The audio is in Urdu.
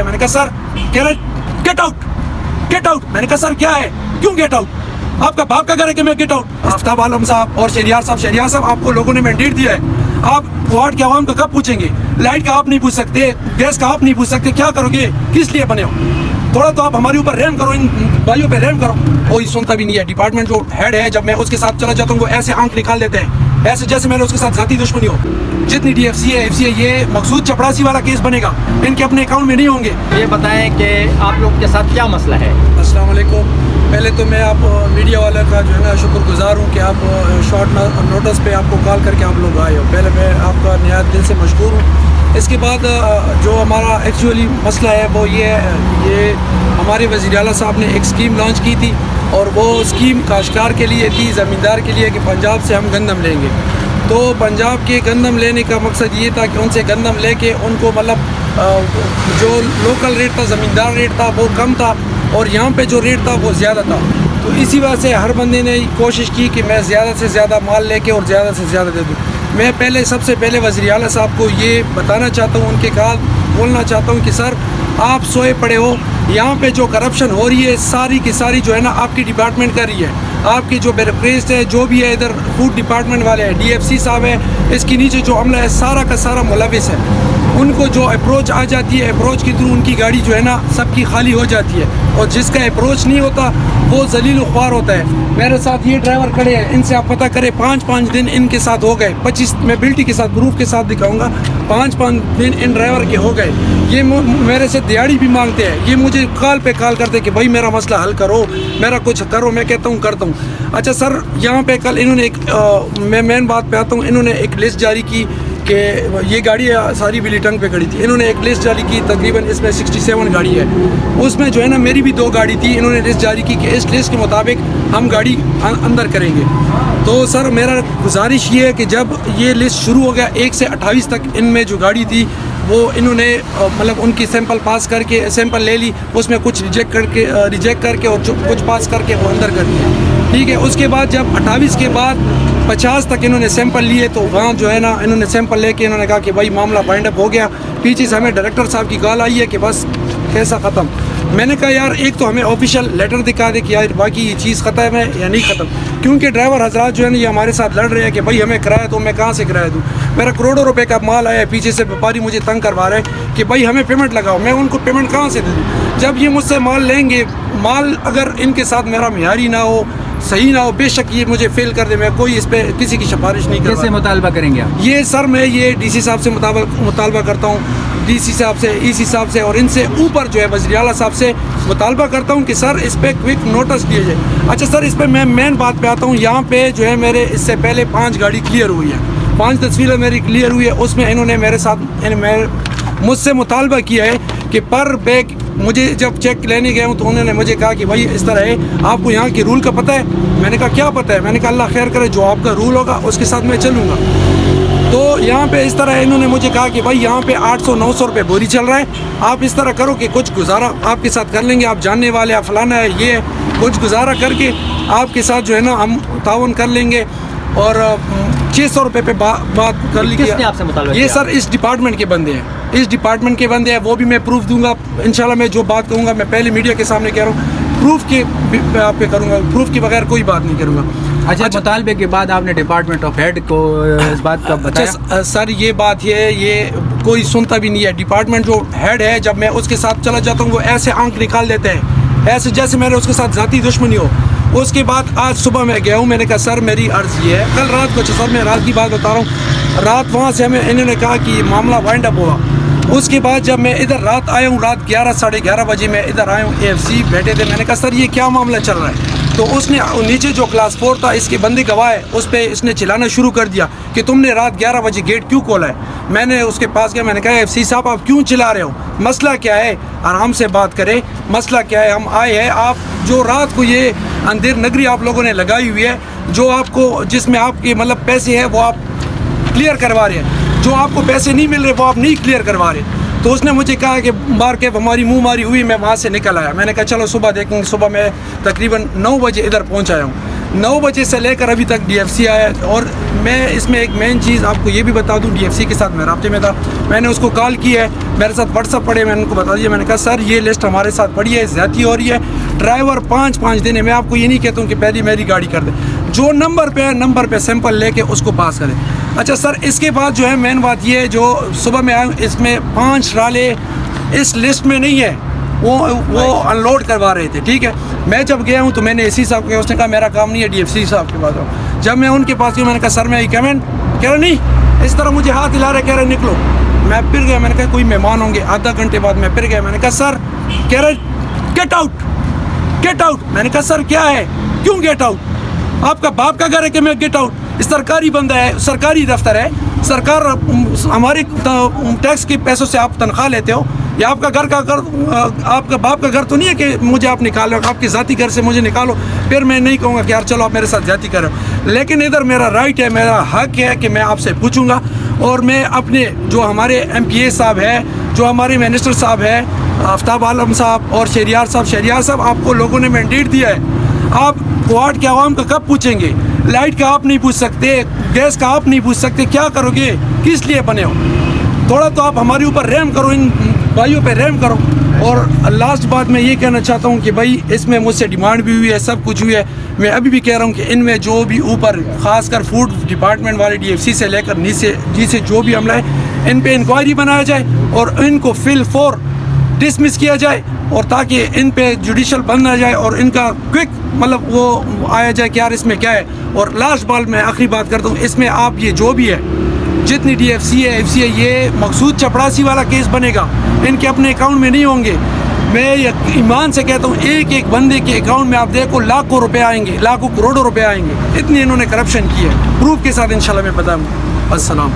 میں نے کہا سر کہہ رہے گیٹ آؤٹ. میں نے کہا سر کیا ہے, کیوں گیٹ آؤٹ, آپ کا باپ کا گھر ہے کہ میں گیٹ آؤٹ. آفتاب عالم صاحب اور شہریار صاحب آپ کو لوگوں نے مینڈیٹ دیا ہے, آپ وارڈ کے عوام کا کب پوچھیں گے؟ لائٹ کا آپ نہیں پوچھ سکتے, گیس کا آپ نہیں پوچھ سکتے, کیا کرو گے, کس لیے بنے ہو؟ تھوڑا تو آپ ہمارے اوپر رحم کرو, ان بھائیوں پہ رحم کرو. کوئی سنتا بھی نہیں ہے. ڈپارٹمنٹ جو ہیڈ ہے, جب میں اس کے ساتھ چلا جاتا ہوں وہ ایسے آنکھ نکال دیتے ہیں, ایسے جیسے میں نے اس کے ساتھ ذاتی دشمنی ہو. جتنی ڈی ایف سی ہے, ایف سی ہے, یہ مقصود چپڑاسی والا کیس بنے گا, ان کے اپنے اکاؤنٹ میں نہیں ہوں گے. یہ بتائیں کہ آپ لوگ کے ساتھ کیا مسئلہ ہے؟ السلام علیکم. پہلے تو میں آپ میڈیا والے کا جو ہے نا شکر گزار ہوں کہ آپ شارٹ نوٹس پہ آپ کو کال کر کے آپ لوگ آئے ہو. پہلے میں آپ کا نہایت دل سے مشکور ہوں. اس کے بعد جو ہمارا ایکچولی مسئلہ ہے وہ یہ ہمارے وزیر اعلیٰ صاحب نے ایک اسکیم لانچ کی تھی, اور وہ اسکیم کاشتکار کے لیے تھی, زمیندار کے لیے, کہ پنجاب سے ہم گندم لیں گے. تو پنجاب کے گندم لینے کا مقصد یہ تھا کہ ان سے گندم لے کے ان کو مطلب جو لوکل ریٹ تھا, زمیندار ریٹ تھا, وہ کم تھا, اور یہاں پہ جو ریٹ تھا وہ زیادہ تھا. تو اسی وجہ سے ہر بندے نے کوشش کی کہ میں زیادہ سے زیادہ مال لے کے اور زیادہ سے زیادہ دے دوں. میں سب سے پہلے وزیر اعلیٰ صاحب کو یہ بتانا چاہتا ہوں, ان کے کہا بولنا چاہتا ہوں کہ سر آپ سوئے پڑے ہو, یہاں پہ جو کرپشن ہو رہی ہے ساری کی ساری جو ہے نا آپ کی ڈپارٹمنٹ کر رہی ہے. آپ کی جو بیوروکریٹ ہے, جو بھی ہے, ادھر فوڈ ڈپارٹمنٹ والے ہیں, ڈی ایف سی صاحب ہے, اس کے نیچے جو عملہ ہے سارا کا سارا ملوث ہے. ان کو جو اپروچ آ جاتی ہے, اپروچ کے تھرو ان کی گاڑی جو ہے نا سب کی خالی ہو جاتی ہے, اور جس کا اپروچ نہیں ہوتا وہ ذلیل و خوار ہوتا ہے. میرے ساتھ یہ ڈرائیور کھڑے ہیں, ان سے آپ پتہ کریں 5 دن ان کے ساتھ ہو گئے, 25 میں بلٹی کے ساتھ پروف کے ساتھ دکھاؤں گا, 5 دن ان ڈرائیور کے ہو گئے. یہ میرے سے دیہڑی بھی مانگتے ہیں, یہ مجھے کال پہ کال کرتے کہ بھائی میرا مسئلہ حل کرو, میرا کچھ کرو. میں کہتا ہوں کرتا ہوں. اچھا سر, یہاں پہ کل انہوں نے ایک میں مین بات پہ آتا ہوں, انہوں نے ایک لسٹ جاری کی کہ یہ گاڑی ساری بلی ٹنگ پہ کھڑی تھی. انہوں نے ایک لسٹ جاری کی, تقریباً اس میں 67 گاڑی ہے, اس میں جو ہے نا میری بھی 2 گاڑی تھی. انہوں نے لسٹ جاری کی کہ اس لسٹ کے مطابق ہم گاڑی اندر کریں گے. تو سر میرا گزارش یہ ہے کہ جب یہ لسٹ شروع ہو گیا 1 سے 28 تک, ان میں جو گاڑی تھی وہ انہوں نے مطلب ان کی سیمپل پاس کر کے سیمپل لے لی, اس میں کچھ ریجیکٹ کر کے اور کچھ پاس کر کے وہ اندر کر دیا. ٹھیک ہے. اس کے بعد جب 28 کے بعد 50 تک انہوں نے سیمپل لیے, تو وہاں جو ہے نا انہوں نے سیمپل لے کے انہوں نے کہا کہ بھائی معاملہ بائنڈ اپ ہو گیا. پیچھے سے ہمیں ڈائریکٹر صاحب کی کال آئی ہے کہ بس کیسا ختم. میں نے کہا یار ایک تو ہمیں آفیشیل لیٹر دکھا دے کہ یار باقی یہ چیز ختم ہے یا نہیں ختم, کیونکہ ڈرائیور حضرات جو ہے نا یہ ہمارے ساتھ لڑ رہے ہیں کہ بھائی ہمیں کرایہ دو. میں کہاں سے کرایہ دوں؟ میرا کروڑوں روپے کا مال آیا ہے, پیچھے سے ویپاری مجھے تنگ کروا رہے ہیں کہ بھائی ہمیں پیمنٹ لگاؤ. میں ان کو پیمنٹ کہاں سے دے دوں؟ جب یہ مجھ سے مال لیں گے, مال اگر ان کے ساتھ میرا معیاری نہ ہو, صحیح نہ ہو, بے شک یہ مجھے فیل کر دے. میں کوئی اس پہ کسی کی سفارش نہیں کرتا. کیسے مطالبہ کریں گے آپ؟ یہ سر میں یہ ڈی سی صاحب سے مطالبہ کرتا ہوں, ڈی سی صاحب سے, ای سی صاحب سے, اور ان سے اوپر جو ہے وزیر اعلیٰ صاحب سے مطالبہ کرتا ہوں کہ سر اس پہ کوئک نوٹس دیے جائے. اچھا سر, اس پہ میں مین بات پہ آتا ہوں. یہاں پہ جو ہے میرے اس سے پہلے 5 گاڑی کلیئر ہوئی ہے, 5 تصویریں میری کلیئر ہوئی ہے. اس میں انہوں نے میرے ساتھ مجھ سے مطالبہ کیا ہے کہ پر بیگ, مجھے جب چیک لینے گیا ہوں تو انہوں نے مجھے کہا کہ بھائی اس طرح ہے, آپ کو یہاں کی رول کا پتہ ہے؟ میں نے کہا کیا پتہ ہے؟ میں نے کہا اللہ خیر کرے, جو آپ کا رول ہوگا اس کے ساتھ میں چلوں گا. تو یہاں پہ اس طرح انہوں نے مجھے کہا کہ بھائی یہاں پہ 800-900 روپے بوری چل رہا ہے, آپ اس طرح کرو کہ کچھ گزارا آپ کے ساتھ کر لیں گے, آپ جاننے والے, آپ فلانا ہے, یہ کچھ گزارا کر کے آپ کے ساتھ جو ہے نا ہم تعاون کر لیں گے. اور 600 روپے پہ بات کر لی. کس نے آپ سے مطالبہ کیا؟ یہ سر اس ڈپارٹمنٹ کے بندے ہیں, اس ڈپارٹمنٹ کے بندے ہیں. وہ بھی میں پروف دوں گا انشاءاللہ. میں جو بات کہوں گا میں پہلے میڈیا کے سامنے کہہ رہا ہوں, پروف کے آپ پہ کروں گا, پروف کے بغیر کوئی بات نہیں کروں گا. اچھا, مطالبے کے بعد آپ نے ڈپارٹمنٹ آف ہیڈ کو اس بات کا بتایا؟ اچھا سر, یہ بات یہ کوئی سنتا بھی نہیں ہے. ڈپارٹمنٹ جو ہیڈ ہے, جب میں اس کے ساتھ چلا جاتا ہوں وہ ایسے آنکھ نکال دیتے ہیں, ایسے جیسے میں نے اس کے ساتھ ذاتی دشمنی ہو. اس کے بعد آج صبح میں گیا ہوں, میں نے کہا سر میری عرض یہ ہے, کل رات کو, سر میں رات کی بات بتا رہا ہوں, رات وہاں سے ہمیں انہوں نے کہا کہ معاملہ وائنڈ اپ ہوا. اس کے بعد جب میں ادھر رات آیا ہوں, رات 11-11:30 بجے میں ادھر آیا ہوں, اے ایف سی بیٹھے تھے. میں نے کہا سر یہ کیا معاملہ چل رہا ہے؟ تو اس نے نیچے جو کلاس 4 تھا, اس کے بندے گواہ ہے, اس پہ اس نے چلانا شروع کر دیا کہ تم نے رات 11 بجے گیٹ کیوں کھولا ہے. میں نے اس کے پاس گیا, میں نے کہا ایف سی صاحب آپ کیوں چلا رہے ہو, مسئلہ کیا ہے, آرام سے بات کرے, مسئلہ کیا ہے. ہم آئے ہیں, آپ جو رات کو یہ اندھیر نگری آپ لوگوں نے لگائی ہوئی ہے, جو آپ کو جس میں آپ کے مطلب پیسے ہیں وہ آپ کلیئر کروا رہے ہیں, جو آپ کو پیسے نہیں مل رہے وہ آپ نہیں کلیئر کروا رہے. تو اس نے مجھے کہا کہ مار کے ہماری منہ ماری ہوئی. میں وہاں سے نکل آیا, میں نے کہا چلو صبح دیکھیں گے. صبح میں تقریباً 9 بجے ادھر پہنچ آیا ہوں. 9 بجے سے لے کر ابھی تک ڈی ایف سی آیا. اور میں اس میں ایک مین چیز آپ کو یہ بھی بتا دوں, ڈی ایف سی کے ساتھ میں رابطے میں تھا, میں نے اس کو کال کی ہے, میرے ساتھ واٹس ایپ پڑے, میں نے ان کو بتا دیا, میں نے کہا سر یہ لسٹ ہمارے ساتھ پڑی ہے, زیادتی ہو رہی ہے, ڈرائیور 5 دن ہے, میں آپ کو یہ نہیں کہتا ہوں کہ پہلی میری گاڑی کر دیں, جو نمبر پہ ہے نمبر پہ سیمپل لے کے اس کو پاس کریں. اچھا سر, اس کے بعد جو ہے مین بات یہ ہے, جو صبح میں آیا اس میں 5 ٹرالے اس لسٹ میں نہیں ہے, وہ ان لوڈ کروا رہے تھے. ٹھیک ہے, میں جب گیا ہوں تو میں نے اے سی صاحب کو, اس نے کہا میرا کام نہیں ہے, ڈی ایف سی صاحب کے پاس آؤ. جب میں ان کے پاس گیا, میں نے کہا سر میں یہ کمنٹ, کہہ رہا نہیں, اس طرح مجھے ہاتھ ہلا رہے, کہہ رہے نکلو. میں پھر گیا, میں نے کہا کوئی مہمان ہوں گے. آدھا گھنٹے بعد میں پھر گیا, میں نے کہا سر, کہہ رہے گیٹ آؤٹ گیٹ آؤٹ. میں نے کہا سر کیا ہے, کیوں گیٹ آؤٹ, آپ کا باپ کا گھر ہے کہ میں گیٹ آؤٹ. سرکاری بندہ ہے, سرکاری دفتر ہے, سرکار ہمارے ٹیکس کے پیسوں سے آپ تنخواہ لیتے ہو, یا آپ کا گھر کا گھر, آپ کا باپ کا گھر تو نہیں ہے کہ مجھے آپ نکالو, آپ کے ذاتی گھر سے مجھے نکالو. پھر میں نہیں کہوں گا کہ یار چلو آپ میرے ساتھ زیادتی کرو, لیکن ادھر میرا رائٹ ہے, میرا حق ہے کہ میں آپ سے پوچھوں گا. اور میں اپنے جو ہمارے ایم پی اے صاحب ہے, جو ہمارے منسٹر صاحب ہے, آفتاب عالم صاحب اور شہریار صاحب, آپ کو لوگوں نے مینڈیٹ دیا ہے, آپ کوارڈ کے عوام کا کب پوچھیں گے, لائٹ کا آپ نہیں پوچھ سکتے, گیس کا آپ نہیں پوچھ سکتے, کیا کرو گے, کس لیے بنے ہو. تھوڑا تو آپ ہمارے اوپر رحم کرو, ان بھائیوں پہ رحم کرو. اور لاسٹ بات میں یہ کہنا چاہتا ہوں کہ بھائی اس میں مجھ سے ڈیمانڈ بھی ہوئی ہے, سب کچھ ہوئی ہے. میں ابھی بھی کہہ رہا ہوں کہ ان میں جو بھی اوپر خاص کر فوڈ ڈپارٹمنٹ والے, ڈی ایف سی سے لے کر نیچے سے جو بھی عملہ ہے, ان پہ انکوائری بنایا جائے اور ان کو فل فور ڈسمس کیا جائے, اور تاکہ ان پہ جوڈیشل بند نہ جائے اور ان کا کوئک مطلب وہ آیا جائے کہ یار اس میں کیا ہے. اور لاسٹ بال میں آخری بات کرتا ہوں, اس میں آپ یہ جو بھی ہے, جتنی ڈی ایف سی ہے, ایف سی ہے, یہ مقصود چپڑاسی والا کیس بنے گا, ان کے اپنے اکاؤنٹ میں نہیں ہوں گے. میں ایمان سے کہتا ہوں ایک ایک بندے کے اکاؤنٹ میں آپ دیکھو لاکھوں روپے آئیں گے, لاکھوں کروڑوں روپے آئیں گے, اتنی انہوں نے کرپشن کی ہے. پروف کے ساتھ انشاءاللہ میں بتاؤں. السلام.